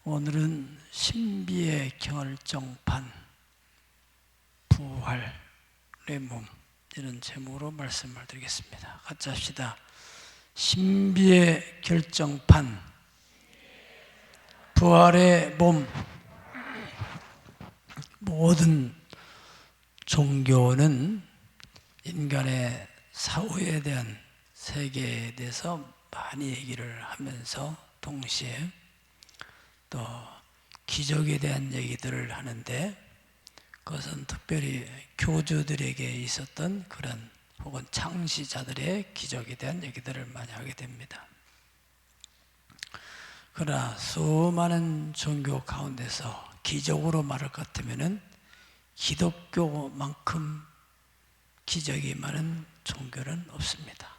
오늘은 신비의 경을정판 부활의 몸 이런 제목으로 말씀을 드리겠습니다. 같이 합시다. 신비의 결정판 부활의 몸. 모든 종교는 인간의 사후에 대한 세계에 대해서 많이 얘기를 하면서 동시에 또 기적에 대한 얘기들을 하는데, 그것은 특별히 교주들에게 있었던 그런 혹은 창시자들의 기적에 대한 얘기들을 많이 하게 됩니다. 그러나 수많은 종교 가운데서 기적으로 말할 것 같으면 기독교만큼 기적이 많은 종교는 없습니다.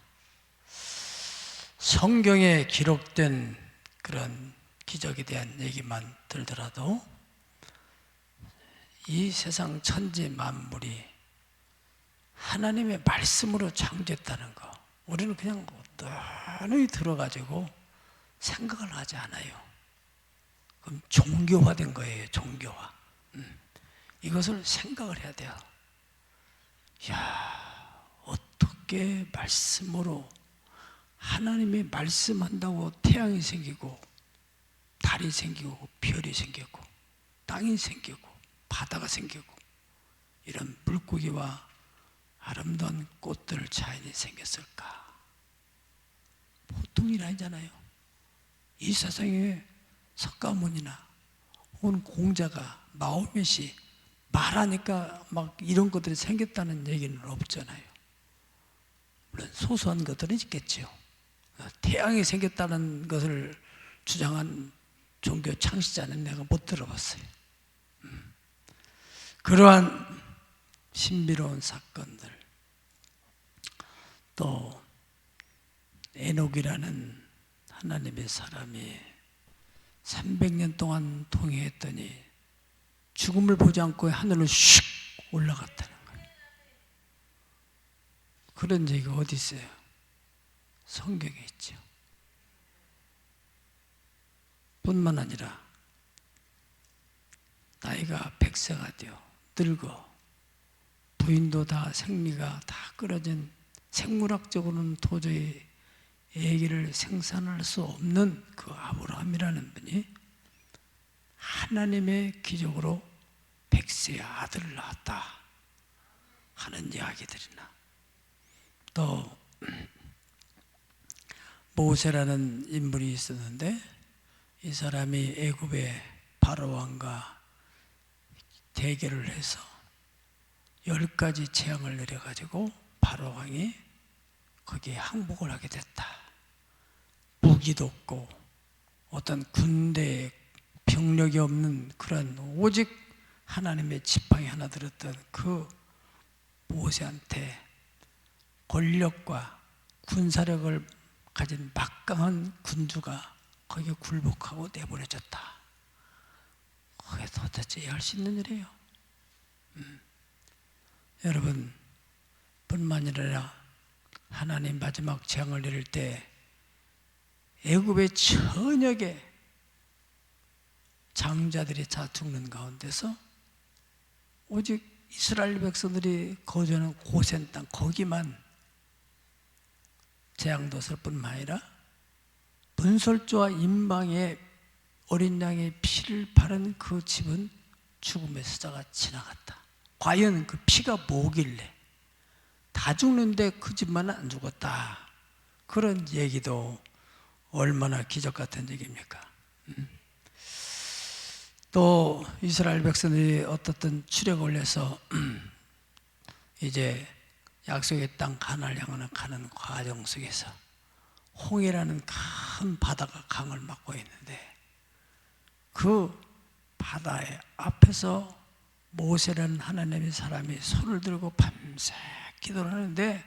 성경에 기록된 그런 기적에 대한 얘기만 들더라도 이 세상 천지 만물이 하나님의 말씀으로 창조했다는 거, 우리는 그냥 뻔히 들어가지고 생각을 하지 않아요. 그럼 종교화된 거예요. 종교화. 이것을 생각을 해야 돼요. 야, 어떻게 말씀으로, 하나님이 말씀한다고 태양이 생기고 달이 생기고 별이 생기고 땅이 생기고 바다가 생기고 이런 물고기와 아름다운 꽃들 자연이 생겼을까? 보통 일 아니잖아요. 이 세상에 석가모니나 혹은 공자가 마호멧이 말하니까 막 이런 것들이 생겼다는 얘기는 없잖아요. 물론 소소한 것들은 있겠죠. 태양이 생겼다는 것을 주장한 종교 창시자는 내가 못 들어봤어요. 그러한 신비로운 사건들, 또 에녹이라는 하나님의 사람이 300년 동안 통해했더니 죽음을 보지 않고 하늘로 슉 올라갔다는 거예요. 그런 얘기가 어디 있어요? 성경에 있죠. 뿐만 아니라 나이가 100세가 되어 늙어 부인도 다 생리가 다 끊어진, 생물학적으로는 도저히 아기를 생산할 수 없는 그 아브라함이라는 분이 하나님의 기적으로 100세의 아들을 낳았다 하는 이야기들이나, 또 모세라는 인물이 있었는데 이 사람이 애굽의 바로왕과 대결을 해서 10가지 재앙을 내려가지고 바로왕이 거기에 항복을 하게 됐다. 무기도 없고 어떤 군대에 병력이 없는 그런 오직 하나님의 지팡이 하나 들었던 그 모세한테 권력과 군사력을 가진 막강한 군주가 거기에 굴복하고 내보내졌다. 그게 도대체 할 수 있는 일이에요. 여러분, 뿐만 아니라 하나님 마지막 재앙을 내릴 때 애굽의 전역에 장자들이 다 죽는 가운데서 오직 이스라엘 백성들이 거주하는 고센 땅, 거기만 재앙도설 뿐만 아니라 분솔조와 임방의 어린 양의 피를 바른 그 집은 죽음의 수자가 지나갔다. 과연 그 피가 뭐길래 다 죽는데 그 집만 안 죽었다. 그런 얘기도 얼마나 기적 같은 얘기입니까? 또 이스라엘 백성들이 어떻든 출애굽을 올려서 이제 약속의 땅 가나안을 향하는 가는 과정 속에서 홍해라는 큰 바다가 강을 막고 있는데 그 바다의 앞에서 모세라는 하나님의 사람이 손을 들고 밤새 기도를 하는데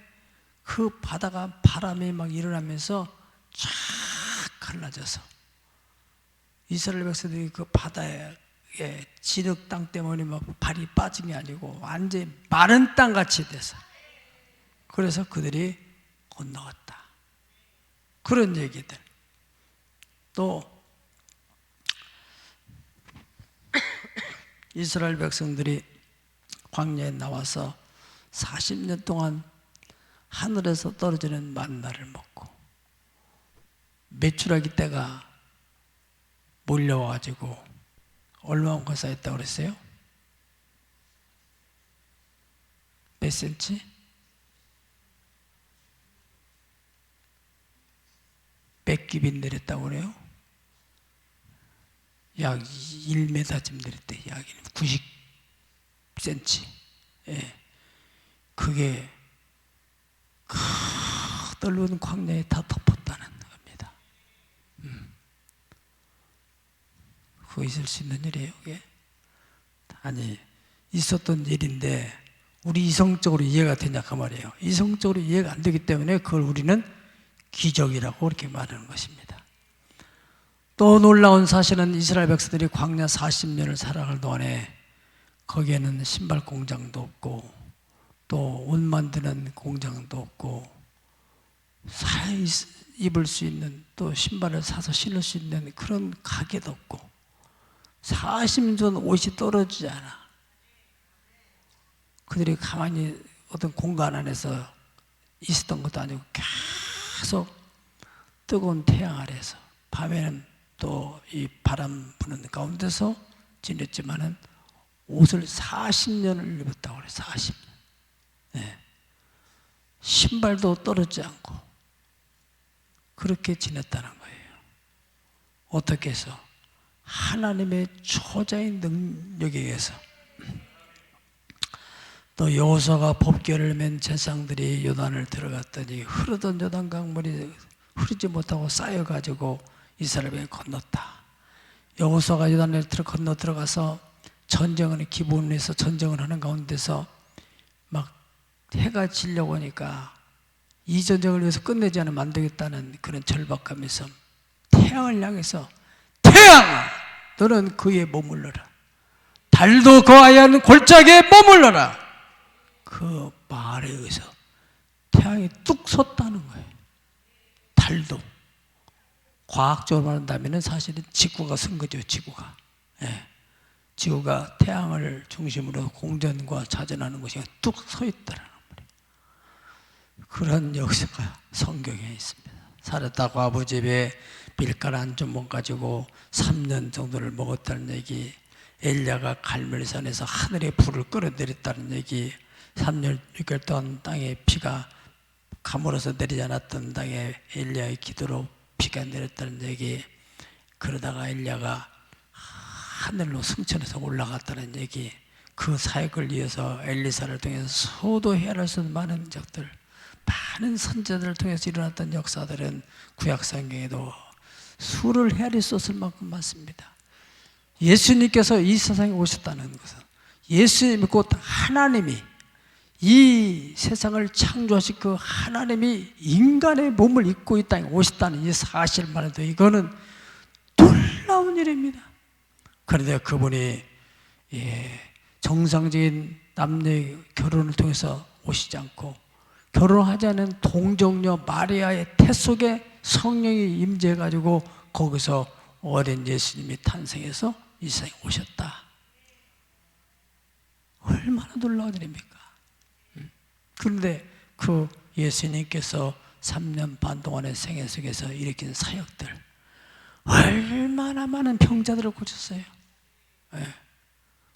그 바다가 바람이 막 일어나면서 쫙 갈라져서 이스라엘 백성들이 그 바다에 진흙 땅 때문에 막 발이 빠진 게 아니고 완전히 마른 땅 같이 돼서, 그래서 그들이 건너갔다. 그런 얘기들. 또 이스라엘 백성들이 광야에 나와서 40년 동안 하늘에서 떨어지는 만나를 먹고 메추라기 떼가 몰려와가지고 얼마만큼 쌓였다고 그랬어요? 몇 센치? 백깁이 내렸다고 그래요? 약 1m쯤 내렸대. 약 90cm. 예. 그게 넓은 광야에 다 덮었다는 겁니다. 그거 있을 수 있는 일이에요, 그게? 아니, 있었던 일인데 우리 이성적으로 이해가 되냐 그 말이에요. 이성적으로 이해가 안 되기 때문에 그걸 우리는 기적이라고 그렇게 말하는 것입니다. 또 놀라운 사실은 이스라엘 백성들이 광야 40년을 살아갈 동안에 거기에는 신발 공장도 없고 또 옷 만드는 공장도 없고 입을 수 있는 또 신발을 사서 신을 수 있는 그런 가게도 없고 40년 옷이 떨어지지 않아. 그들이 가만히 어떤 공간 안에서 있었던 것도 아니고 계속 뜨거운 태양 아래에서 밤에는 또 이 바람 부는 가운데서 지냈지만은 옷을 40년을 입었다고 그래요. 40년. 네. 신발도 떨어지지 않고 그렇게 지냈다는 거예요. 어떻게 해서? 하나님의 초자의 능력에 의해서. 또 여호수아가 법궤를 맨 제사장들이 요단을 들어갔더니 흐르던 요단 강물이 흐르지 못하고 쌓여가지고 이스라엘에 건넜다. 여호수아가 요단을 건너 들어가서 전쟁을 기본에서 전쟁을 하는 가운데서 막 해가 지려고 하니까 이 전쟁을 위해서 끝내지 않으면 안 되겠다는 그런 절박감에서 태양을 향해서 태양아 너는 그에 머물러라. 달도 그 하얀 골짜기에 머물러라. 그 말에 의해서 태양이 뚝 섰다는 거예요. 달도. 과학적으로 말한다면 사실은 지구가 선 거죠. 지구가. 예. 지구가 태양을 중심으로 공전과 자전하는 것이 뚝 서 있다는 말이에요. 그런 역사가 성경에 있습니다. 살았다 과부 집에 밀가루 한 주먹 가지고 3년 정도를 먹었다는 얘기, 엘리야가 갈멜산에서 하늘의 불을 끌어내렸다는 얘기, 3년 6개월 동안 땅에 비가 가물어서 내리지 않았던 땅에 엘리야의 기도로 비가 내렸다는 얘기, 그러다가 엘리야가 하늘로 승천해서 올라갔다는 얘기, 그 사역을 위해서 엘리사를 통해서 수도 헤아릴 수 없는 많은 적들, 많은 선지자들을 통해서 일어났던 역사들은 구약 성경에도 수를 헤아릴 수 없을 만큼 많습니다. 예수님께서 이 세상에 오셨다는 것은 예수님이 곧 하나님이 이 세상을 창조하신 그 하나님이 인간의 몸을 입고 이 땅에 오셨다는 이 사실만 해도 이거는 놀라운 일입니다. 그런데 그분이 정상적인 남녀의 결혼을 통해서 오시지 않고 결혼하지 않은 동정녀 마리아의 태 속에 성령이 임재해가지고 거기서 어린 예수님이 탄생해서 이 세상에 오셨다. 얼마나 놀라운 일입니까? 그런데 그 예수님께서 3년 반 동안의 생애 속에서 일으킨 사역들, 얼마나 많은 병자들을 고쳤어요. 네.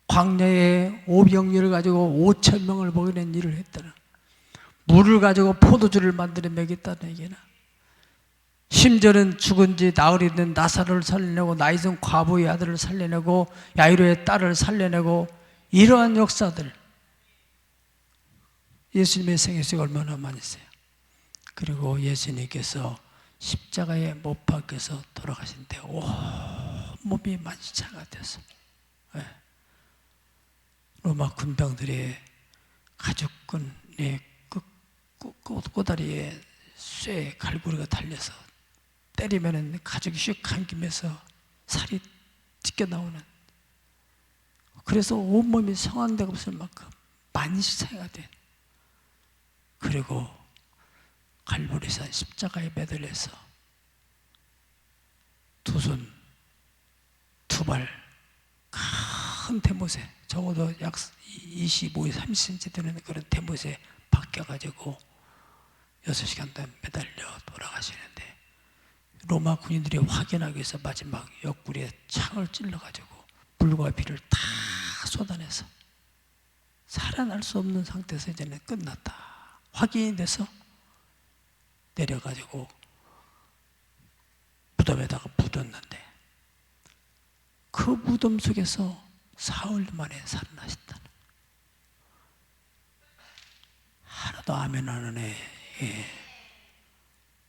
광야에 오병이어를 가지고 5,000명을 먹이는 일을 했다는, 물을 가지고 포도주를 만들어 먹였다는 얘기나, 심지어는 죽은 지 나흘이 된 나사로를 살려내고 나이 든 과부의 아들을 살려내고 야이로의 딸을 살려내고, 이러한 역사들 예수님의 생애 속에 얼마나 많이 있어요. 그리고 예수님께서 십자가에 못 박혀서 돌아가신데 온몸이 만시차가 돼서 로마 군병들이 가죽끈에 꼬다리에 쇠 갈고리가 달려서 때리면 가죽이 슉 감기면서 살이 찢겨 나오는, 그래서 온몸이 성한 데가 없을 만큼 만시차가 된, 그리고 갈보리산 십자가에 매달려서 두 손, 두 발, 큰 대못에, 적어도 약 25, 30cm 되는 그런 대못에 박혀가지고 6시간 동안 매달려 돌아가시는데, 로마 군인들이 확인하기 위해서 마지막 옆구리에 창을 찔러가지고 불과 피를 다 쏟아내서 살아날 수 없는 상태에서 이제는 끝났다 확인이 돼서 내려가지고 무덤에다가 묻었는데, 그 무덤 속에서 사흘 만에 살아나셨다. 하나도 아멘 안 하네. 예.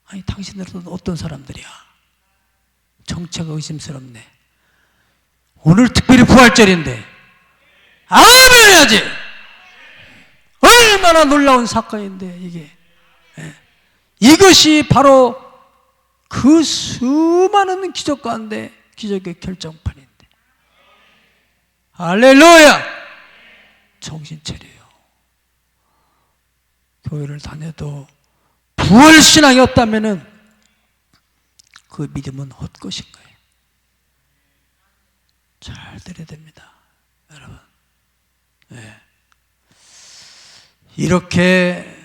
아니, 당신들은 어떤 사람들이야? 정체가 의심스럽네. 오늘 특별히 부활절인데 아멘 해야지. 얼마나 놀라운 사건인데 이게. 예. 이것이 바로 그 수많은 기적 가운데 기적의 결정판인데, 할렐루야! 정신 차려요. 교회를 다녀도 부활신앙이 없다면 그 믿음은 헛것인 거예요. 잘 들어야 됩니다, 여러분. 네. 이렇게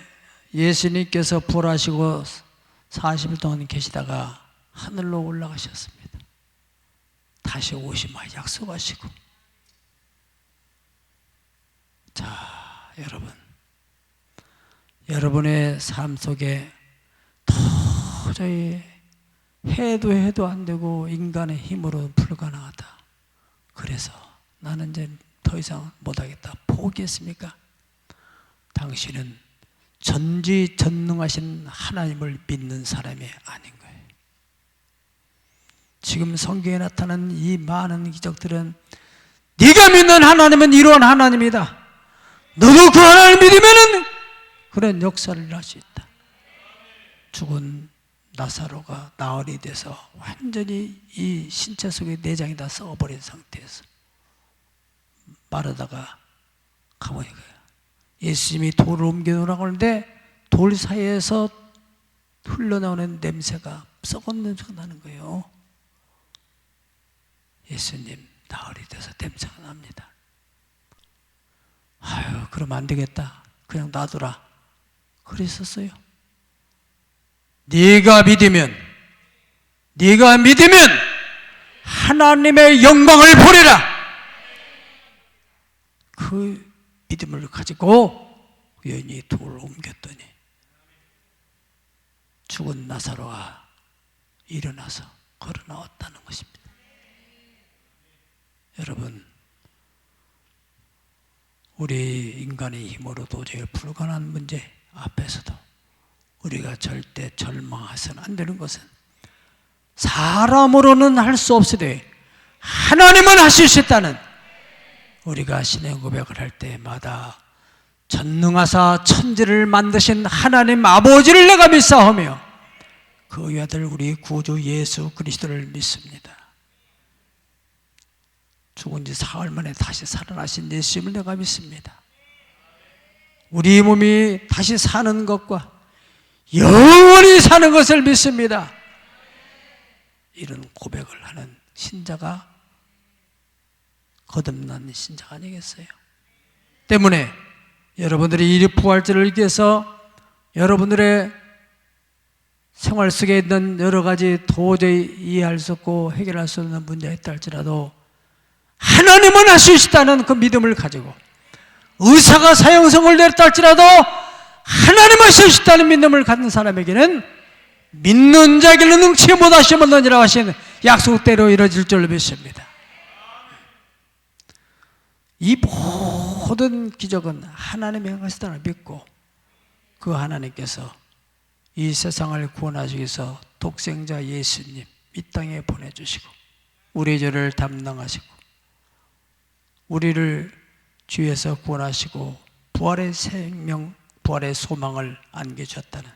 예수님께서 부활하시고 40일 동안 계시다가 하늘로 올라가셨습니다. 다시 오시마 약속하시고. 자, 여러분, 여러분의 삶 속에 도저히 해도 안 되고 인간의 힘으로 불가능하다, 그래서 나는 이제 더 이상 못하겠다 포기했습니까? 당신은 전지전능하신 하나님을 믿는 사람이 아닌 거예요. 지금 성경에 나타난 이 많은 기적들은 네가 믿는 하나님은 이러한 하나님이다, 너도 그 하나님을 믿으면 그런 역사를 할 수 있다. 죽은 나사로가 나흘이 돼서 완전히 이 신체 속에 내장이 다 썩어버린 상태에서 마르다가 가보니까 예수님이 돌을 옮겨놓으라고 하는데 돌 사이에서 흘러나오는 냄새가, 썩은 냄새가 나는 거예요. 예수님 나흘이 돼서 냄새가 납니다. 아유, 그러면 안 되겠다, 그냥 놔두라 그랬었어요. 네가 믿으면 하나님의 영광을 보리라. 그 믿음을 가지고 우연히 돌을 옮겼더니 죽은 나사로가 일어나서 걸어 나왔다는 것입니다. 여러분, 우리 인간의 힘으로 도저히 불가능한 문제 앞에서도 우리가 절대 절망해서는 안 되는 것은, 사람으로는 할 수 없으되 하나님은 하실 수 있다는, 우리가 신의 고백을 할 때마다 전능하사 천지를 만드신 하나님 아버지를 내가 믿사오며 그 외아들 우리 구주 예수 그리스도를 믿습니다. 죽은 지 사흘 만에 다시 살아나신 예수님을 내가 믿습니다. 우리 몸이 다시 사는 것과 영원히 사는 것을 믿습니다. 이런 고백을 하는 신자가 거듭난 신자가 아니겠어요? 때문에 여러분들이 이 부활절을 위해서 여러분들의 생활 속에 있는 여러 가지 도저히 이해할 수 없고 해결할 수 없는 문제가 있다 할지라도 하나님은 할 수 있다는 그 믿음을 가지고, 의사가 사형선고를 내렸다 할지라도 하나님은 할 수 있다는 믿음을 갖는 사람에게는 믿는 자에게는 능치 못하시면 없느니라 하신 약속대로 이루어질 줄로 믿습니다. 이 모든 기적은 하나님의 행하시다는 믿고, 그 하나님께서 이 세상을 구원하시기 위해서 독생자 예수님 이 땅에 보내주시고 우리의 죄를 담당하시고 우리를 죄에서 구원하시고 부활의 생명, 부활의 소망을 안겨주셨다는,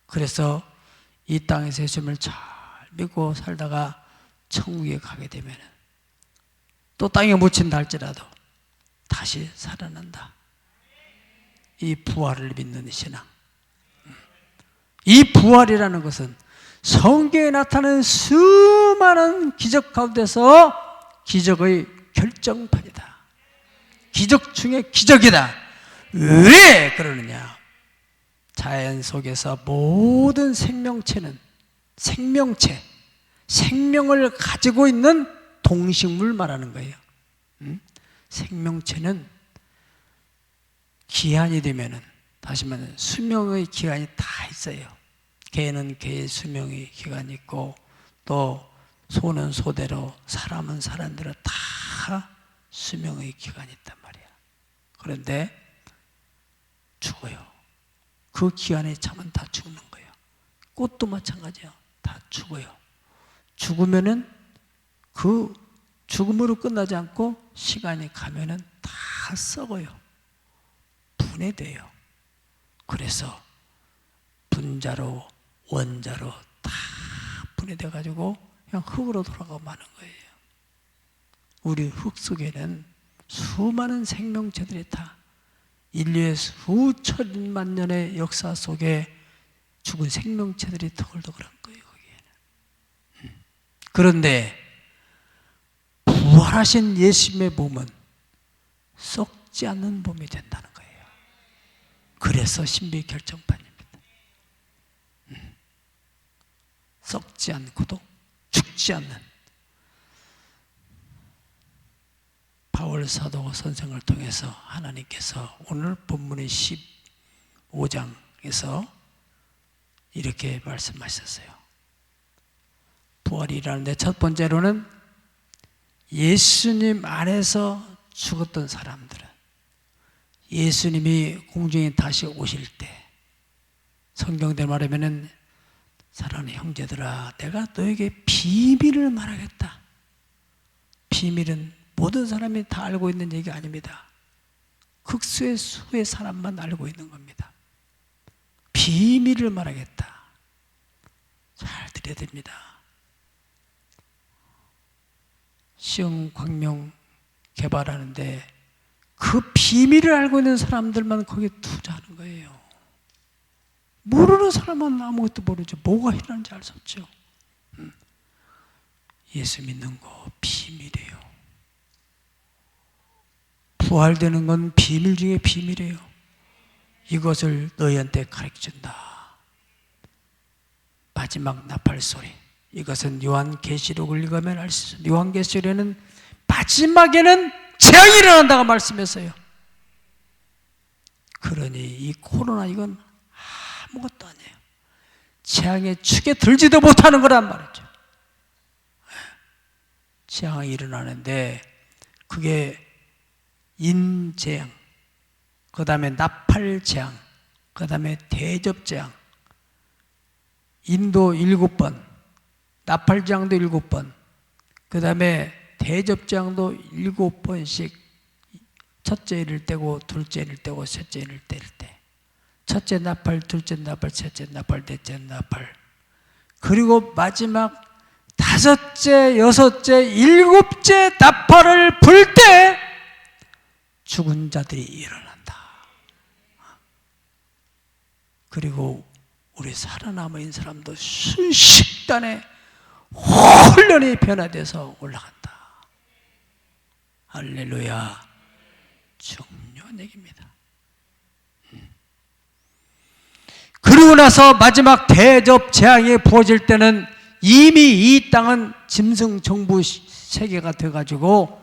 그래서 이 땅에서 예수님을 잘 믿고 살다가 천국에 가게 되면 또 땅에 묻힌다 할지라도 다시 살아난다. 이 부활을 믿는 신앙, 이 부활이라는 것은 성경에 나타나는 수많은 기적 가운데서 기적의 결정판이다. 기적 중에 기적이다. 왜 그러느냐? 자연 속에서 모든 생명체는 생명을 가지고 있는 동식물 말하는 거예요. 생명체는 기한이 되면은, 다시 말하면 수명의 기간이 다 있어요. 개는 개의 수명의 기간이 있고, 또 소는 소대로, 사람은 사람대로 다 수명의 기간이 있단 말이야. 그런데 죽어요. 그 기한에 차면 다 죽는 거예요. 꽃도 마찬가지예요. 다 죽어요. 죽으면은 그 죽음으로 끝나지 않고 시간이 가면은 다 썩어요. 분해돼요. 그래서 분자로 원자로 다 분해돼 가지고 그냥 흙으로 돌아가고 마는 거예요. 우리 흙 속에는 수많은 생명체들이 다 인류의 수천만 년의 역사 속에 죽은 생명체들이 더글더글한 거예요. 거기에는. 그런데 부활하신 예수님의 몸은 썩지 않는 몸이 된다는 거예요. 그래서 신비 결정판입니다. 썩지 않고도 죽지 않는 바울 사도 선생을 통해서 하나님께서 오늘 본문의 15장에서 이렇게 말씀하셨어요. 부활이라는데 첫 번째로는 예수님 안에서 죽었던 사람들은 예수님이 공중에 다시 오실 때, 성경대로 말하면은 사랑하는 형제들아, 내가 너에게 비밀을 말하겠다. 비밀은 모든 사람이 다 알고 있는 얘기가 아닙니다. 극소의 수의 사람만 알고 있는 겁니다. 비밀을 말하겠다. 잘 들어야 됩니다. 시흥 광명 개발하는데 그 비밀을 알고 있는 사람들만 거기에 투자하는 거예요. 모르는 사람은 아무것도 모르죠. 뭐가 일어나는지 알 수 없죠. 예수 믿는 거 비밀이에요. 부활되는 건 비밀 중에 비밀이에요. 이것을 너희한테 가르쳐준다. 마지막 나팔 소리. 이것은 요한계시록을 읽으면 알 수 있어요. 요한계시록에는 마지막에는 재앙이 일어난다고 말씀했어요. 그러니 이 코로나 이건 아무것도 아니에요. 재앙의 축에 들지도 못하는 거란 말이죠. 재앙이 일어나는데 그게 인재앙, 그 다음에 나팔재앙, 그 다음에 대접재앙, 인도 7번, 나팔재앙도 7번, 그 다음에 대접재앙도 7번씩 첫째 일을 떼고 둘째 일을 떼고 셋째 일을 뗄 때, 첫째 나팔, 둘째 나팔, 셋째 나팔, 넷째 나팔, 그리고 마지막 다섯째, 여섯째, 일곱째 나팔을 불 때 죽은 자들이 일어난다. 그리고 우리 살아남은 사람도 순식간에 혼련이 변화돼서 올라간다. 할렐루야. 중요한 얘기입니다. 그리고 나서 마지막 대접 재앙이 부어질 때는 이미 이 땅은 짐승 정부 세계가 돼가지고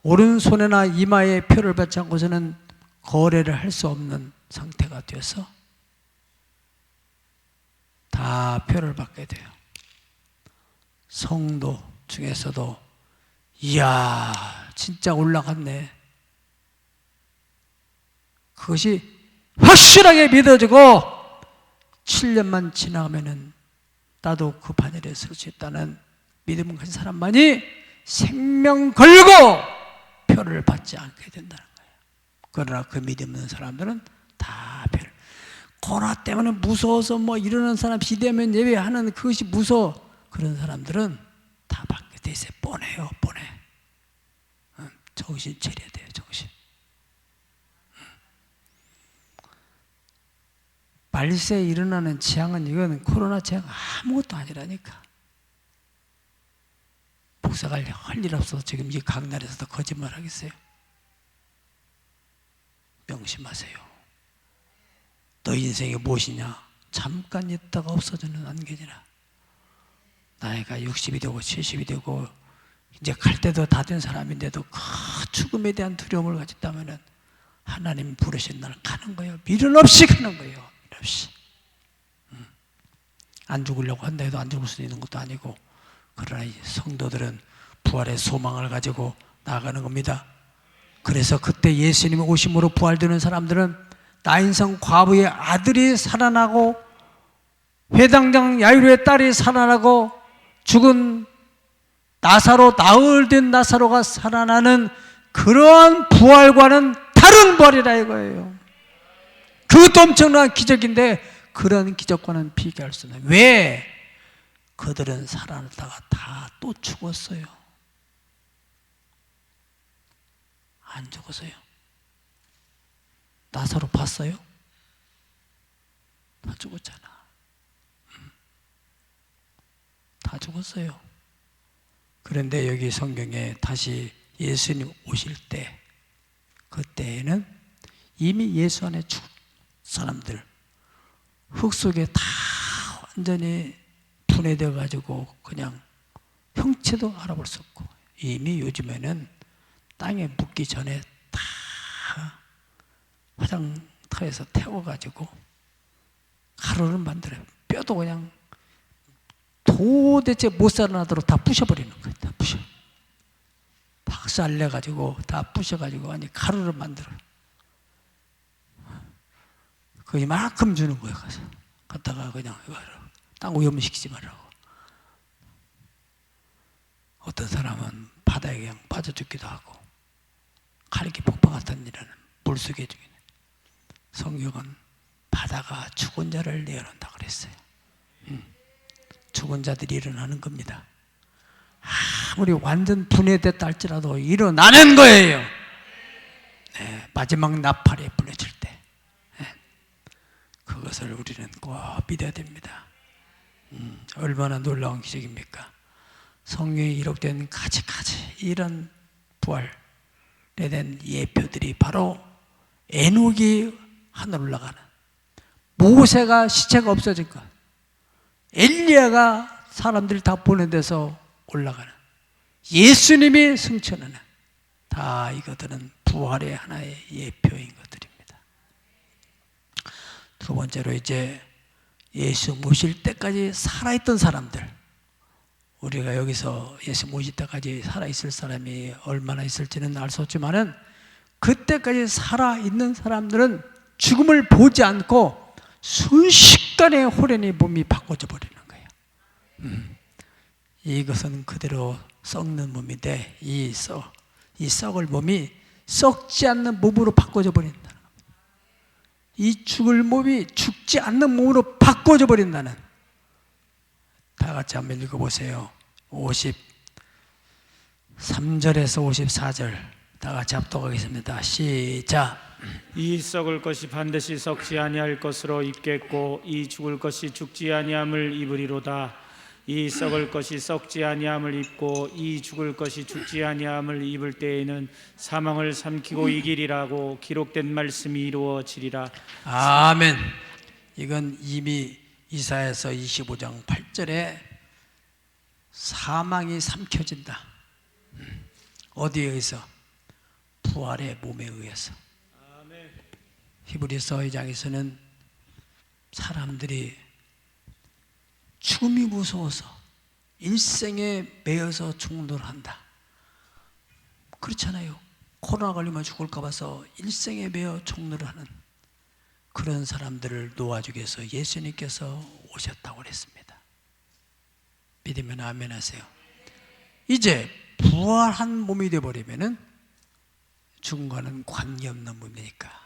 오른손이나 이마에 표를 받지 않고서는 거래를 할 수 없는 상태가 되어서 다 표를 받게 돼요. 성도 중에서도 이야 진짜 올라갔네. 그것이 확실하게 믿어지고 7년만 지나가면은 나도 그 반열에 설 수 있다는 믿음 가진 사람만이 생명 걸고 표를 받지 않게 된다는 거예요. 그러나 그 믿음 있는 사람들은 다 표를, 코로나 때문에 무서워서 뭐 이러는 사람 비대면 예배하는 그것이 무서워, 그런 사람들은 다 받게 돼 있어요. 뻔해요, 뻔해. 정신 차려야 돼요, 정신. 말세에 일어나는 재앙은 이건 코로나 재앙 아무것도 아니라니까. 목사가 할 일 없어서 지금 이 강단에서도 거짓말 하겠어요? 명심하세요. 너 인생이 무엇이냐? 잠깐 있다가 없어지는 안개니라. 나이가 60이 되고 70이 되고 이제 갈 때도 다 된 사람인데도 그 죽음에 대한 두려움을 가졌다면 하나님 부르신 날 가는 거예요. 미련 없이 가는 거예요. 미련 없이. 안 죽으려고 한다 해도 안 죽을 수 있는 것도 아니고, 그러나 이 성도들은 부활의 소망을 가지고 나아가는 겁니다. 그래서 그때 예수님이 오심으로 부활되는 사람들은 나인성 과부의 아들이 살아나고 회당장 야이로의 딸이 살아나고 죽은 나사로, 나흘 된 나사로가 살아나는 그러한 부활과는 다른 부활이라 이거예요. 그것도 엄청난 기적인데 그런 기적과는 비교할 수 없는. 왜? 그들은 살아나다가 다 또 죽었어요. 안 죽었어요. 나사로 봤어요? 다 죽었잖아. 다 죽었어요. 그런데 여기 성경에 다시 예수님 오실 때, 그때에는 이미 예수 안에 죽은 사람들 흙 속에 다 완전히 분해되어 가지고 그냥 형체도 알아볼 수 없고, 이미 요즘에는 땅에 묻기 전에 다 화장터에서 태워가지고 가루를 만들어요. 뼈도 그냥 도대체 못 살아나도록 다 부셔버리는 거예요. 다 부셔. 박살내가지고 다 부셔가지고 아니 가루를 만들어요. 그 이만큼 주는 거예요. 가서 갖다가 그냥 땅 오염시키지 말라고. 어떤 사람은 바다에 그냥 빠져 죽기도 하고, 가리키 폭파 같은 일은 물속에 죽이는. 성경은 바다가 죽은 자를 내어놓는다 그랬어요. 죽은 자들이 일어나는 겁니다. 아무리 완전 분해됐다 할지라도 일어나는 거예요. 네, 마지막 나팔이 불려질 때. 네, 그것을 우리는 꼭 믿어야 됩니다. 얼마나 놀라운 기적입니까? 성경에 기록된 가지가지 이런 부활에 대한 예표들이 바로 에녹이 하늘 올라가는, 모세가 시체가 없어진 것, 엘리야가 사람들이 다 보내돼서 올라가는, 예수님이 승천하는, 다 이것들은 부활의 하나의 예표인 것들입니다. 두 번째로 이제 예수 모실 때까지 살아있던 사람들, 우리가 여기서 예수 모실 때까지 살아있을 사람이 얼마나 있을지는 알 수 없지만은 그때까지 살아있는 사람들은 죽음을 보지 않고 순식간에 호련히 몸이 바꿔져 버리는 거예요. 이것은 그대로 썩는 몸인데 이 썩을 몸이 썩지 않는 몸으로 바꿔져 버린다는 겁니다. 이 죽을 몸이 죽지 않는 몸으로 바꿔져 버린다는. 다 같이 한번 읽어보세요. 53절에서 54절 다 같이 합독하겠습니다. 시작. 이 썩을 것이 반드시 썩지 아니할 것으로 입겠고 이 죽을 것이 죽지 아니함을 입으리로다. 이 썩을 것이 썩지 아니함을 입고 이 죽을 것이 죽지 아니함을 입을 때에는 사망을 삼키고 이기리라고 기록된 말씀이 이루어지리라. 아멘. 이건 이미 이사야서 25장 8절에 사망이 삼켜진다. 어디에 의해서? 부활의 몸에 의해서. 히브리서 2장에서는 사람들이 죽음이 무서워서 일생에 매여서 죽는 한다. 그렇잖아요. 코로나 걸리면 죽을까 봐서 일생에 매여 죽는 하는 그런 사람들을 놓아주기 위해서 예수님께서 오셨다고 그랬습니다. 믿으면 아멘 하세요. 이제 부활한 몸이 되어버리면은 죽음과는 관계없는 몸이니까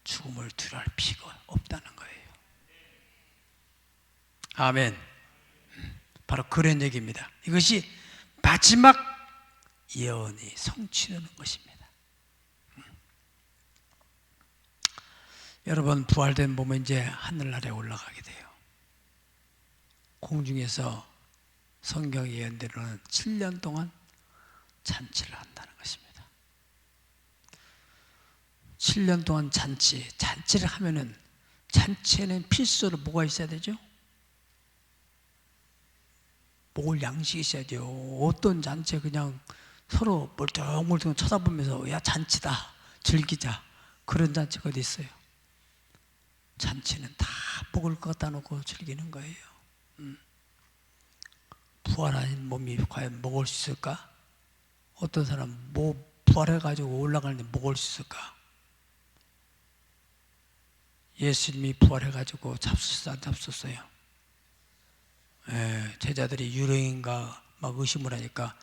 죽음을 두려워할 필요가 없다는 거예요. 아멘. 바로 그런 얘기입니다. 이것이 마지막 예언이 성취되는 것입니다. 여러분, 부활된 몸은 이제 하늘나라에 올라가게 돼요. 공중에서 성경의 예언대로는 7년 동안 잔치를 한다는 것입니다. 7년 동안 잔치를 하면은 잔치에는 필수로 뭐가 있어야 되죠? 먹을 양식이 있어야죠. 어떤 잔치에 그냥 서로 멀뚱멀뚱 쳐다보면서 야 잔치다 즐기자 그런 잔치가 어디 있어요? 잔치는 다 먹을 것 갖다 놓고 즐기는 거예요. 부활한 몸이 과연 먹을 수 있을까? 어떤 사람 부활해가지고 올라가는데 먹을 수 있을까? 예수님이 부활해가지고 잡수셨어요? 안 잡수셨어요? 제자들이 유령인가 막 의심을 하니까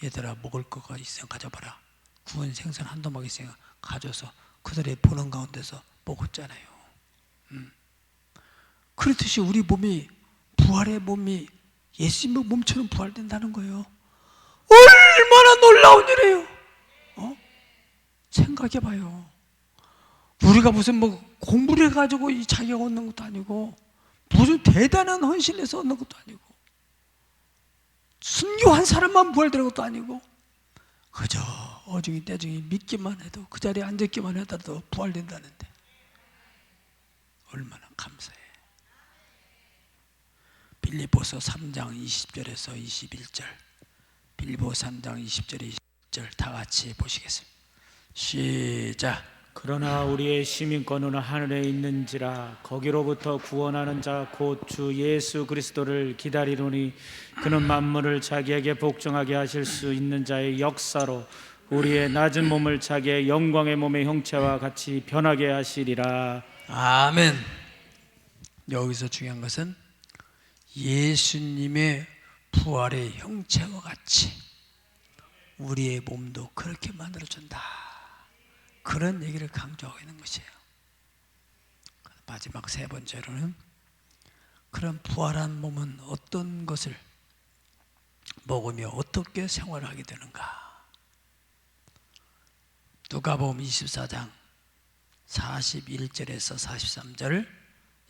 얘들아 먹을 거가 있으면 가져봐라. 구운 생선 한 도막 있으면 가져서 그들의 보는 가운데서 먹었잖아요. 그렇듯이 우리 몸이 부활의 몸이 예수님의 몸처럼 부활된다는 거예요. 얼마나 놀라운 일이에요. 생각해봐요. 우리가 무슨 뭐 공부를 해가지고 이 자격 얻는 것도 아니고 무슨 대단한 헌신에서 얻는 것도 아니고 순교한 사람만 부활되는 것도 아니고 그저 어중이 때중이 믿기만 해도 그 자리에 앉았기만 하더라도 부활된다는데 얼마나 감사해. 빌립보서 3장 20절에서 21절 빌립보서 3장 20절 21절 다 같이 보시겠습니다. 시작. 그러나 우리의 시민권은 하늘에 있는지라 거기로부터 구원하는 자 곧 주 예수 그리스도를 기다리노니 그는 만물을 자기에게 복종하게 하실 수 있는 자의 역사로 우리의 낮은 몸을 자기의 영광의 몸의 형체와 같이 변하게 하시리라. 아멘. 여기서 중요한 것은 예수님의 부활의 형체와 같이 우리의 몸도 그렇게 만들어준다. 그런 얘기를 강조하고 있는 것이에요. 마지막 세 번째로는 그런 부활한 몸은 어떤 것을 먹으며 어떻게 생활하게 되는가. 누가복음 24장 41절에서 43절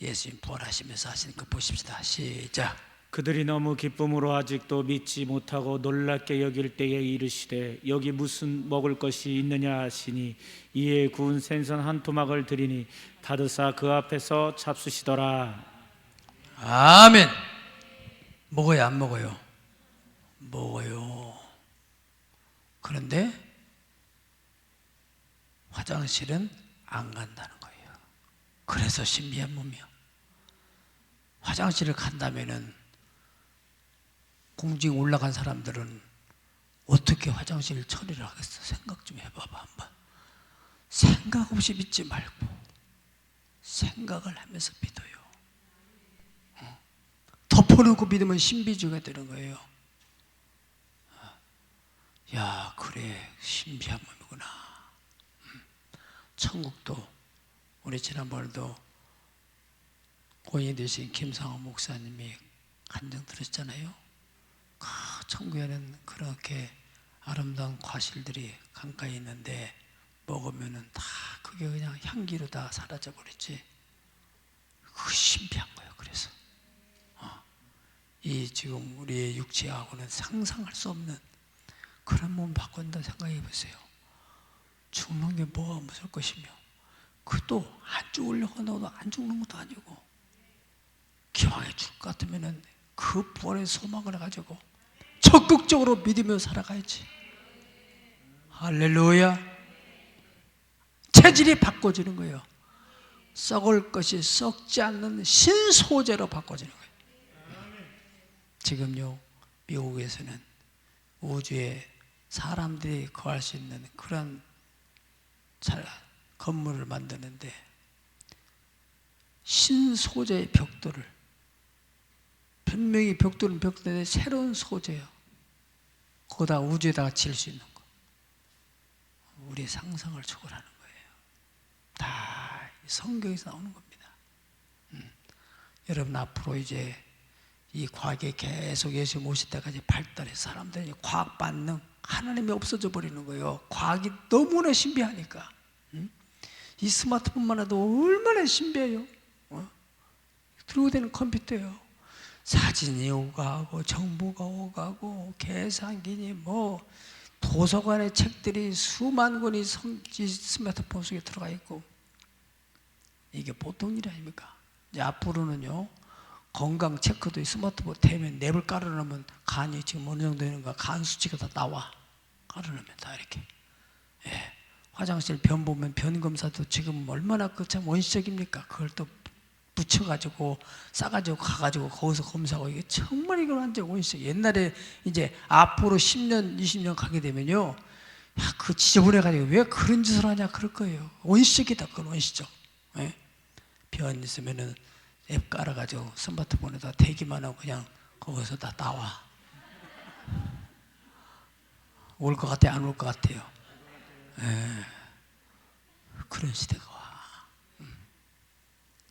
예수님 부활하시면서 하시는 거 보십시다. 시작. 그들이 너무 기쁨으로 아직도 믿지 못하고 놀랍게 여길 때에 이르시되 여기 무슨 먹을 것이 있느냐 하시니 이에 구운 생선 한 토막을 드리니 받으사 그 앞에서 잡수시더라. 아멘. 먹어요 안 먹어요? 먹어요. 그런데 화장실은 안 간다는 거예요. 그래서 신비한 몸이요. 화장실을 간다면은 공중에 올라간 사람들은 어떻게 화장실 처리를 하겠어? 생각 좀 해봐봐 한번. 생각 없이 믿지 말고 생각을 하면서 믿어요. 덮어놓고 믿으면 신비주의가 되는 거예요. 야 그래 신비한 몸이구나. 천국도 우리 지난번에도 고인이 되신 김상호 목사님이 간증 들으셨잖아요. 천국에는 그렇게 아름다운 과실들이 강가에 있는데 먹으면은 다 그게 그냥 향기로 다 사라져 버리지. 그 신비한 거예요. 그래서 이 지금 우리의 육체하고는 상상할 수 없는 그런 몸 바꾼다 생각해 보세요. 죽는 게 뭐가 무서울 것이며 그도 안 죽으려고 너도 안 죽는 것도 아니고 기왕에 죽을 것 같으면은 그 부활의 소망을 가지고 적극적으로 믿으며 살아가야지. 할렐루야. 체질이 바꿔지는 거예요. 썩을 것이 썩지 않는 신소재로 바꿔지는 거예요. 지금요 미국에서는 우주에 사람들이 거할 수 있는 그런 건물을 만드는데 신소재의 벽돌을 분명히 벽돌은 벽돌인데 새로운 소재예요. 거기다 우주에다가 칠 수 있는 거. 우리의 상상을 초월하는 거예요. 다 성경에서 나오는 겁니다. 여러분 앞으로 이제 이 과학이 계속 예수님 오실 때까지 발달해서 사람들이 과학 반능 하나님이 없어져 버리는 거예요. 과학이 너무나 신비하니까. 이 스마트폰만 해도 얼마나 신비해요. 들고 다니는 컴퓨터예요. 사진이 오가고 정보가 오가고 계산기니 뭐 도서관의 책들이 수만 권이 이 스마트폰 속에 들어가 있고, 이게 보통 일 아닙니까? 이제 앞으로는요, 건강 체크도 스마트폰 대면 랩을 깔아놓으면 간이 지금 어느 정도 되는가 간 수치가 다 나와. 깔아놓으면 다 이렇게. 예. 화장실 변 보면 변 검사도 지금 얼마나 그 참 원시적입니까? 그걸 또 붙여가지고 싸가지고 가가지고 거기서 검사하고, 이게 정말 이건 완전 원시적. 옛날에 이제 앞으로 10년 20년 가게 되면요, 야, 그 지저분해가지고 왜 그런 짓을 하냐 그럴 거예요. 원시적이다. 그건 원시적. 예? 변 있으면은 앱 깔아가지고 스마트폰에다 대기만 하고 그냥 거기서 다 나와. 올 것 같아 안 올 것 같아요? 예. 그런 시대가 와.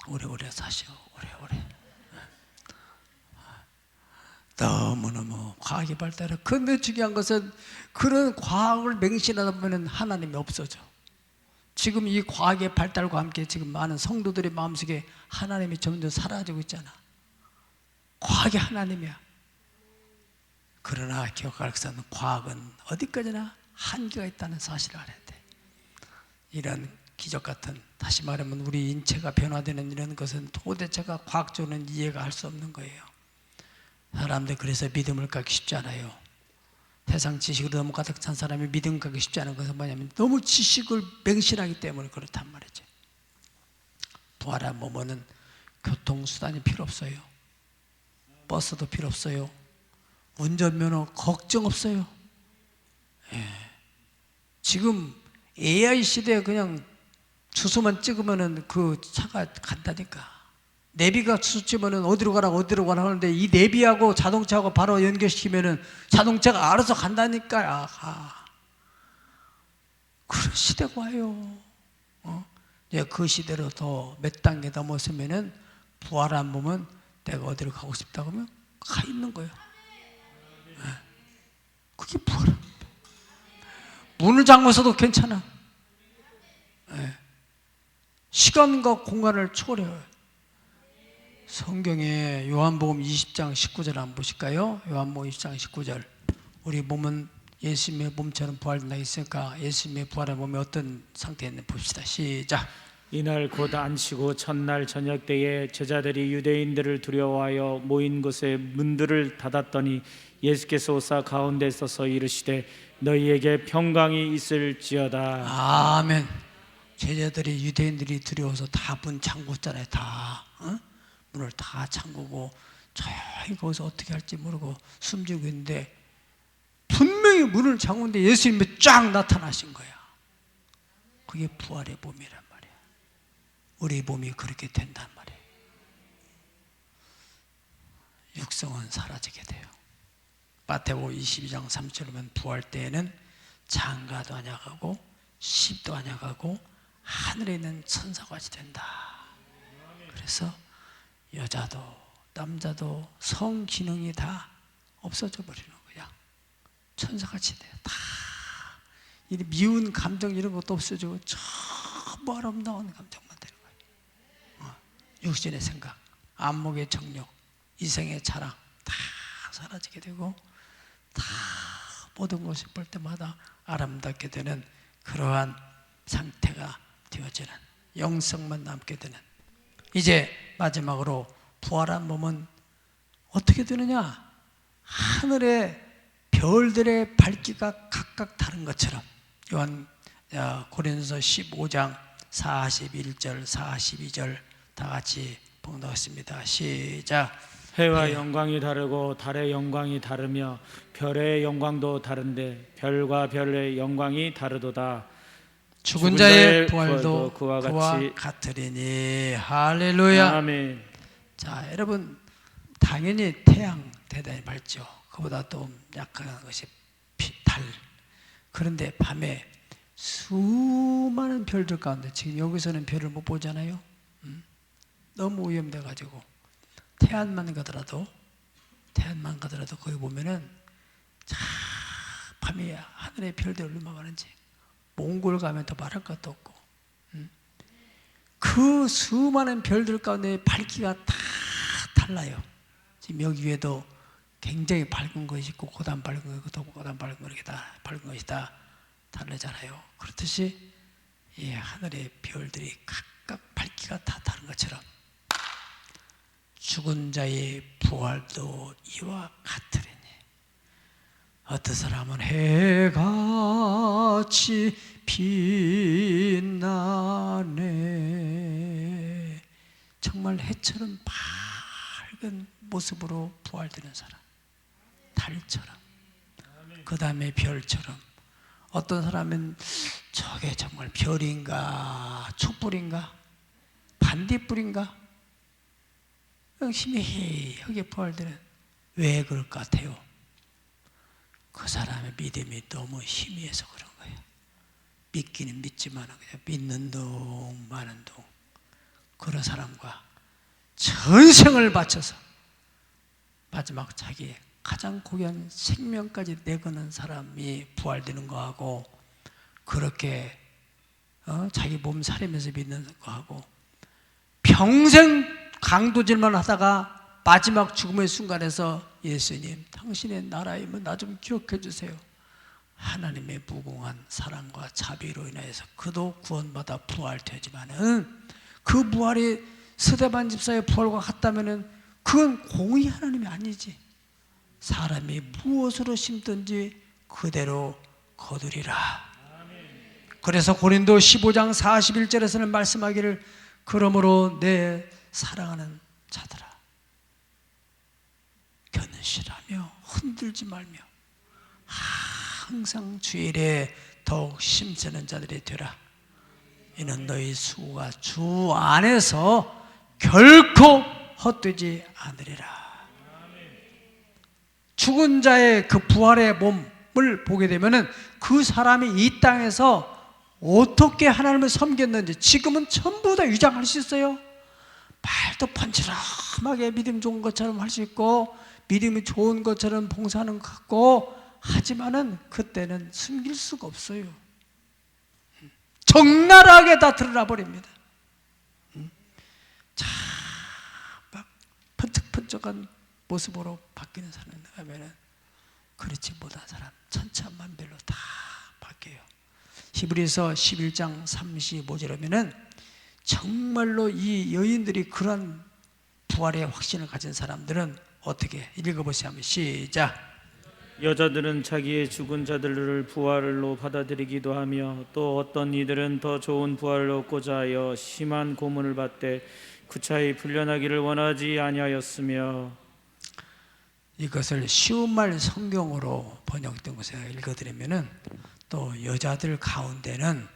오래오래 사시오. 오래오래. 너무너무 과학이 발달해. 근데 중요한 것은 그런 과학을 맹신하다 보면 하나님이 없어져. 지금 이 과학의 발달과 함께 지금 많은 성도들의 마음속에 하나님이 점점 사라지고 있잖아. 과학이 하나님이야. 그러나 기억할 것은 과학은 어디까지나 한계가 있다는 사실을 알아야 돼. 이런 기적 같은, 다시 말하면 우리 인체가 변화되는 이런 것은 도대체가 과학적으로는 이해가 할 수 없는 거예요. 사람들 그래서 믿음을 갖기 쉽지 않아요. 세상 지식으로 너무 가득 찬 사람이 믿음 갖기 쉽지 않은 것은 뭐냐면 너무 지식을 맹신하기 때문에 그렇단 말이죠. 부활한 몸은 교통수단이 필요 없어요. 버스도 필요 없어요. 운전면허 걱정 없어요. 예. 지금 AI 시대에 그냥 주소만 찍으면은 그 차가 간다니까. 내비가 주소 찍으면은 어디로 가라 하는데, 이 내비하고 자동차하고 바로 연결시키면은 자동차가 알아서 간다니까. 아하. 그런 시대가 와요. 이제 그 시대로 더 몇 단계 넘었으면은 부활한 몸은 내가 어디로 가고 싶다고 하면 가 있는 거예요. 그게 부활한. 문을 잠궈서도 괜찮아. 시간과 공간을 초월해요. 성경에 요한복음 20장 19절 한번 보실까요? 요한복음 20장 19절. 우리 몸은 예수님의 몸처럼 부활된다 했으니까 예수님의 부활의 몸이 어떤 상태에 있는지 봅시다. 시작. 이날 곧 안식후 첫날 저녁 때에 제자들이 유대인들을 두려워하여 모인 곳에 문들을 닫았더니 예수께서 오사 가운데 서서 이르시되 너희에게 평강이 있을지어다. 아멘. 제자들이 유대인들이 두려워서 다 문 잠궜잖아요. 다 문을 다 잠그고 조용히 거기서 어떻게 할지 모르고 숨지고 있는데, 분명히 문을 잠그는데 예수님이 쫙 나타나신 거야. 그게 부활의 몸이란 말이야. 우리 몸이 그렇게 된단 말이에요. 육성은 사라지게 돼요. 마태복음 22장 3절에 보면 부활 때에는 장가도 안약하고 십도 안약하고 하늘에 있는 천사같이 된다. 그래서 여자도 남자도 성 기능이 다 없어져 버리는 거야. 천사같이 돼요. 다 이 미운 감정 이런 것도 없어지고 전부 아름다운 감정만 되는 거예요. 육신의 생각, 안목의 정욕, 이생의 자랑 다 사라지게 되고, 다 모든 것을 볼 때마다 아름답게 되는 그러한 상태가 되어지는, 영성만 남게 되는. 이제 마지막으로 부활한 몸은 어떻게 되느냐? 하늘의 별들의 밝기가 각각 다른 것처럼. 고린도서 15장 41절 42절 다 같이 봉독하겠습니다. 시작. 해와 영광이 다르고 달의 영광이 다르며 별의 영광도 다른데 별과 별의 영광이 다르도다. 죽은 자의 부활도 그와 같으리니. 할렐루야. 아멘. 자, 여러분, 당연히 태양 대단히 밝죠. 그보다 또 약한 것이 달. 그런데 밤에 수많은 별들 가운데, 지금 여기서는 별을 못 보잖아요. 너무 오염돼 가지고 태양만 가더라도 거기 보면은 자, 밤에 하늘의 별들이 얼마나 많은지. 몽골 가면 더 말할 것도 없고, 그 수많은 별들 가운데 밝기가 다 달라요. 지금 여기 위에도 굉장히 밝은 것이 있고 고단 밝은 거 있고 더 고단 밝은 거 이렇게 다 밝은 것이 다 다르잖아요. 그렇듯이 이 하늘의 별들이 각각 밝기가 다 다른 것처럼 죽은 자의 부활도 이와 같으리니 어떤 사람은 해같이 빛나네. 정말 해처럼 밝은 모습으로 부활되는 사람, 달처럼, 그 다음에 별처럼. 어떤 사람은 저게 정말 별인가 촛불인가 반딧불인가 희미하게 부활되는. 왜 그럴 것 같아요? 그 사람의 믿음이 너무 희미해서 그런 거예요. 믿기는 믿지만 그냥 믿는 둥 마는 둥. 그런 사람과 전생을 바쳐서 마지막 자기의 가장 고귀한 생명까지 내거는 사람이 부활되는 거하고, 그렇게 자기 몸 사리면서 믿는 거하고, 평생 강도질만 하다가 마지막 죽음의 순간에서 예수님 당신의 나라이면 나 좀 기억해 주세요. 하나님의 무궁한 사랑과 자비로 인하여서 그도 구원받아 부활되지만은 그 부활이 스데반 집사의 부활과 같다면은 그건 공의 하나님이 아니지. 사람이 무엇으로 심든지 그대로 거두리라. 그래서 고린도 15장 41절에서는 말씀하기를 그러므로 내 사랑하는 자들아 견실하며 흔들지 말며 항상 주일에 더욱 힘쓰는 자들이 되라. 이는 너희 수고가 주 안에서 결코 헛되지 않으리라. 죽은 자의 그 부활의 몸을 보게 되면은 그 사람이 이 땅에서 어떻게 하나님을 섬겼는지 지금은 전부 다 위장할 수 있어요. 말도 번지람하게 믿음 좋은 것처럼 할 수 있고 믿음이 좋은 것처럼 봉사하는 것 같고, 하지만은 그때는 숨길 수가 없어요. 적나라하게 다 드러나 버립니다. 자, 막 번쩍번쩍한 모습으로 바뀌는 사람 하면은 그렇지 못한 사람 천차만별로 다 바뀌어요. 히브리서 11장 35절 하면은 정말로 이 여인들이 그런 부활의 확신을 가진 사람들은 어떻게 읽어보세요. 한번 시작. 여자들은 자기의 죽은 자들을 부활로 받아들이기도 하며 또 어떤 이들은 더 좋은 부활을 얻고자 하여 심한 고문을 받되 구차히 풀려나기를 원하지 아니하였으며. 이것을 쉬운 말 성경으로 번역된 것을 읽어드리면은 또 여자들 가운데는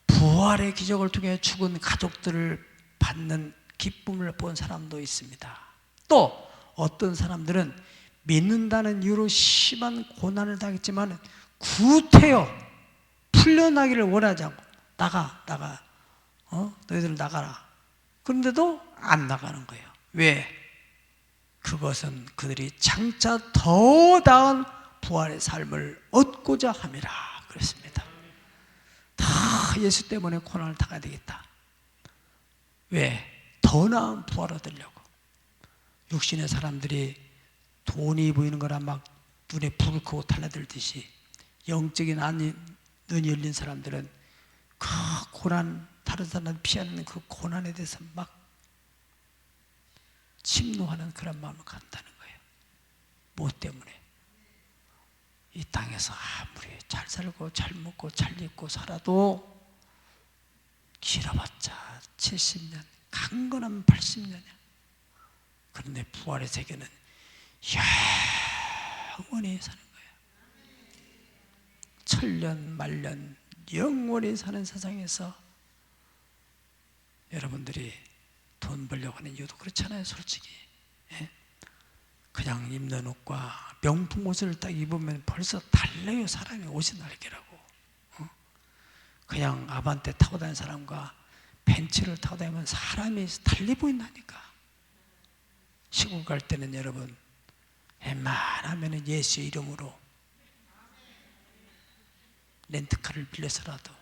부활의 기적을 통해 죽은 가족들을 받는 기쁨을 본 사람도 있습니다. 또 어떤 사람들은 믿는다는 이유로 심한 고난을 당했지만 구태여 풀려나기를 원하지 않고 나가 너희들 나가라. 그런데도 안 나가는 거예요. 왜? 그것은 그들이 장차 더 나은 부활의 삶을 얻고자 함이라 그랬습니다. 다 예수 때문에 고난을 당해야 되겠다. 왜? 더 나은 부활을 얻으려고. 육신의 사람들이 돈이 보이는 거라 막 눈에 불을 켜고 달라들듯이 영적인 눈이 열린 사람들은 그 고난, 다른 사람들 피하는 그 고난에 대해서 막 침노하는 그런 마음을 갖는다는 거예요. 무엇 때문에? 이 땅에서 아무리 잘 살고 잘 먹고 잘 입고 살아도 길어봤자 70년, 강건하면 80년이야. 그런데 부활의 세계는 영원히 사는 거예요. 천년 만년 영원히 사는 세상에서 여러분들이 돈 벌려고 하는 이유도 그렇잖아요. 솔직히 그냥 입는 옷과 명품 옷을 딱 입으면 벌써 달라요. 사람이 옷이 날개라고. 그냥 아반떼 타고 다니는 사람과 벤츠를 타고 다니면 사람이 달리 보인다니까. 시골 갈 때는 여러분 웬만하면 예수 이름으로 렌트카를 빌려서라도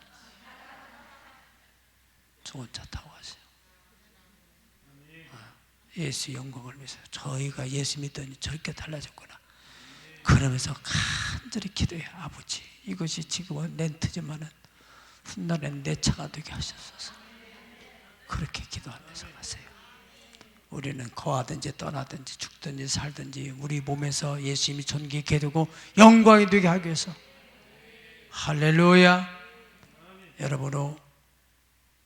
좋은 차 타고 가세요. 예수 영광을 위해서. 저희가 예수 믿더니 저렇게 달라졌구나. 그러면서 간절히 기도해요. 아버지, 이것이 지금은 렌트지만은 훗날엔 내 차가 되게 하셨소서. 그렇게 기도하면서 가세요. 우리는 거하든지 떠나든지 죽든지 살든지 우리 몸에서 예수님이 존귀케 되고 영광이 되게 하기 위해서. 할렐루야. 여러분은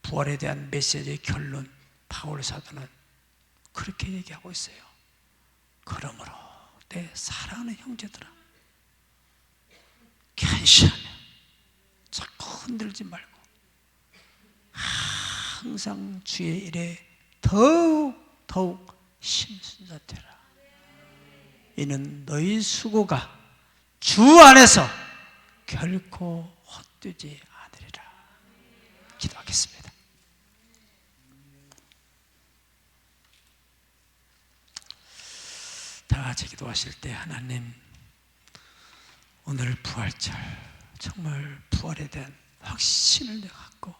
부활에 대한 메시지의 결론, 바울 사도는 그렇게 얘기하고 있어요. 그러므로 내 사랑하는 형제들아, 견시하며 자꾸 흔들지 말고 항상 주의 일에 더욱 심순자되라. 이는 너희 수고가 주 안에서 결코 헛되지 않으리라. 기도하겠습니다. 다 같이 기도하실 때, 하나님, 오늘 부활절 정말 부활에 대한 확신을 갖고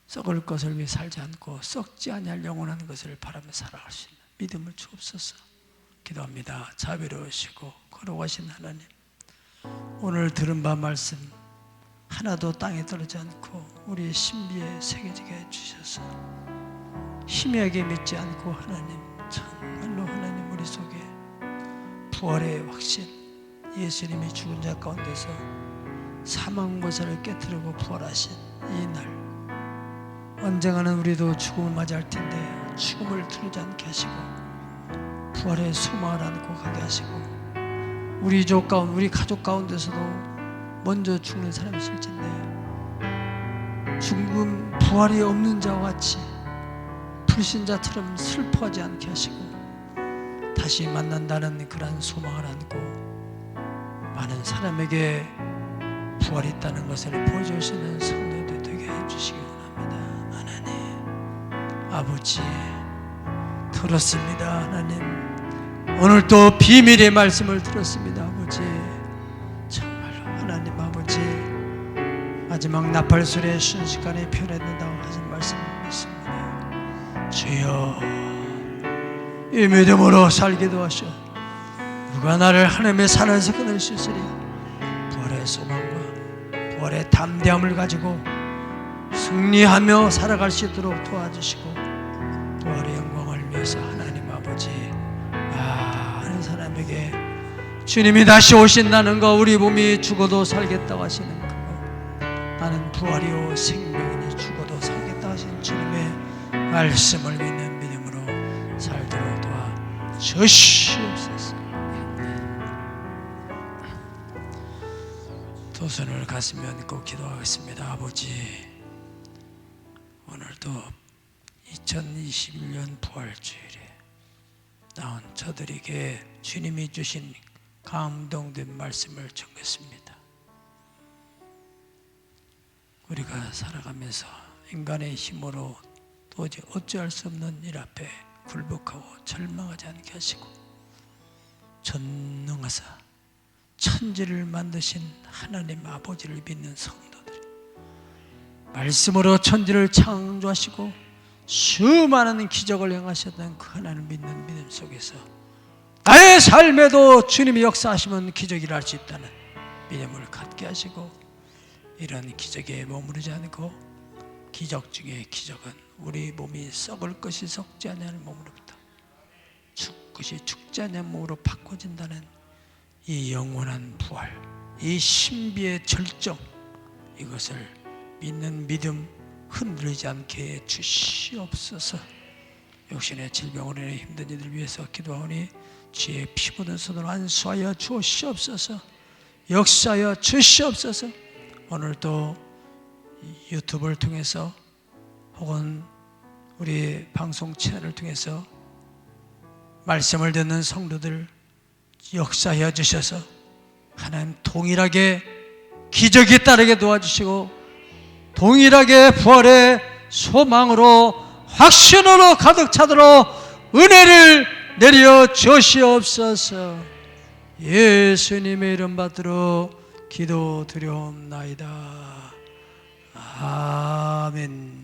썩을 것을 위해 살지 않고 썩지 아니할 영원한 것을 바라며 살아갈 수 있는 믿음을 주옵소서. 기도합니다. 자비로우시고 거룩하신 하나님, 오늘 들은 바 말씀 하나도 땅에 떨어지지 않고 우리의 신비에 새겨지게 해주셔서 희미하게 믿지 않고, 하나님 정말로 하나님 우리 속에 부활의 확신, 예수님이 죽은 자 가운데서 사망 권세를 깨뜨리고 부활하신 이날, 언젠가는 우리도 죽음을 맞이할 텐데 죽음을 두려지 않게 하시고 부활의 소망을 안고 가게 하시고, 우리 가족 가운데서도 먼저 죽는 사람이 있을진데 죽음 부활이 없는 자와 같이 불신자처럼 슬퍼하지 않게 하시고 다시 만난다는 그런 소망을 안고 많은 사람에게 부활이 있다는 것을 보여주시는 성도들 되게 해주시기 원합니다. 하나님 아버지, 들었습니다. 하나님, 오늘 또 비밀의 말씀을 들었습니다. 아버지, 정말로 하나님 아버지, 마지막 나팔소리에 순식간에 변해된다고 하신 말씀을 믿습니다. 주여, 이 믿음으로 살기도 하셔. 누가 나를 하나님의 산에서 끊을 수 있으리. 부활의 소망과 부활의 담대함을 가지고 승리하며 살아갈 수 있도록 도와주시고, 부활의 영광을 위해서 하나님 아버지, 많은 사람에게 주님이 다시 오신다는 거, 우리 몸이 죽어도 살겠다고 하시는 그거, 나는 부활이요 생명이니 죽어도 살겠다 하신 주님의 말씀을 믿는 믿음으로 살도록 도와주시옵소서. 두 손을 가슴에 얹고 기도하겠습니다. 아버지, 오늘도 2021년 부활주일에 나온 저들에게 주님이 주신 감동된 말씀을 전했습니다. 우리가 살아가면서 인간의 힘으로 도저히 어찌할 수 없는 일 앞에 굴복하고 절망하지 않게 하시고, 전능하사 천지를 만드신 하나님 아버지를 믿는 성도들이 말씀으로 천지를 창조하시고 수많은 기적을 행하셨던 그 하나님을 믿는 믿음 속에서 나의 삶에도 주님이 역사하시면 기적을 할 수 있다는 믿음을 갖게 하시고, 이런 기적에 머무르지 않고 기적 중에 기적은 우리 몸이 썩을 것이 썩지 않는 몸으로부터 죽을 것이 죽지 않는 몸으로 바꿔진다는 이 영원한 부활, 이 신비의 절정, 이것을 믿는 믿음 흔들리지 않게 해 주시옵소서. 육신의 질병으로 인해 힘든 이들 위해서 기도하오니 주의 피 묻은 손으로 안수하여 주시옵소서. 역사하여 주시옵소서. 오늘도 유튜브를 통해서 혹은 우리 방송 채널을 통해서 말씀을 듣는 성도들 역사하여 주셔서 하나님 동일하게 기적이 따르게 도와주시고, 동일하게 부활의 소망으로 확신으로 가득 차도록 은혜를 내려 주시옵소서. 예수님의 이름 받들어 기도 드려옵나이다. 아멘.